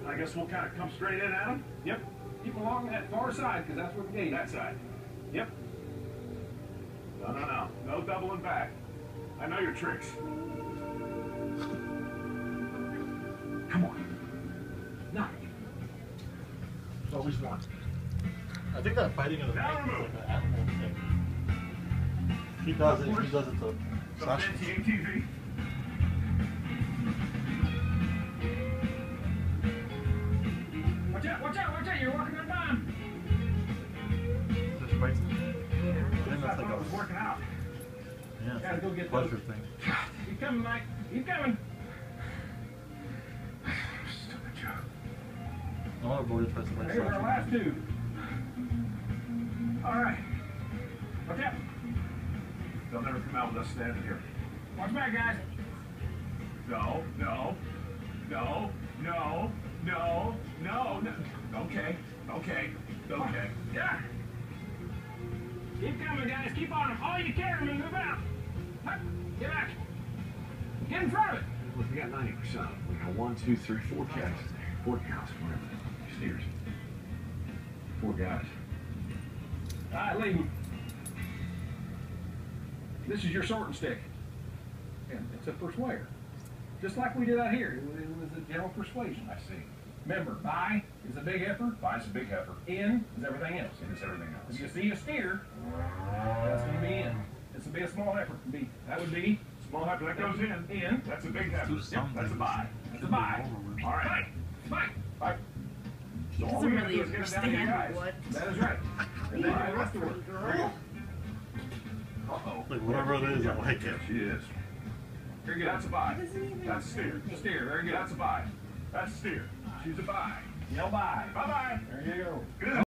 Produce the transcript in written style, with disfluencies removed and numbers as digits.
I guess we'll kind of come straight in at him. Yep. Keep along that far side, because that's where the gate is. That side. Yep. No. No doubling back. I know your tricks. Come on. No. There's always one. I think that biting in the neck is like an animal thing. He does it to Sasha. ATV. Watch out, you're walking on time. Just bites him. I think That's that's like what was working out. yeah, Gotta go get pleasure those. thing. Keep coming, Mike. Keep coming. Stupid joke. I want to avoid it tries to bite Here's our Sasha. last two. All right. Watch out. They'll never come out with us standing here. Watch back, guys. No. Okay. Yeah. Keep coming, guys. Keep on them. All you can, move out. Hup. Get back. Get in front of it. Look, we got 90%. We got 1, 2, 3, 4 cows. 4 cows, whatever. Steers. 4 guys. All right, leave them. This is your sorting stick. And it's a persuader. Just like we did out here. It was a general persuasion. I see. Remember, buy is a big heifer. Buy's a big heifer. In is everything else. And it's everything else. If you see a steer, that's going to be in. This will be a small heifer. That would be Small heifer, that goes in. in. That's a big heifer. Yep, That's a buy. That's a buy. All right. Bye. Bye. He So all doesn't we gotta really do is get them down to you understand guys. what. That is right. And then the rest of it. Girl. Uh-oh. Like whatever it is, I like it. She is. Very good. That's a buy. He doesn't even- That's a steer. A steer. Very good. That's a buy. That's a steer. She's a buy. Yell bye. Bye-bye. There you go. Good.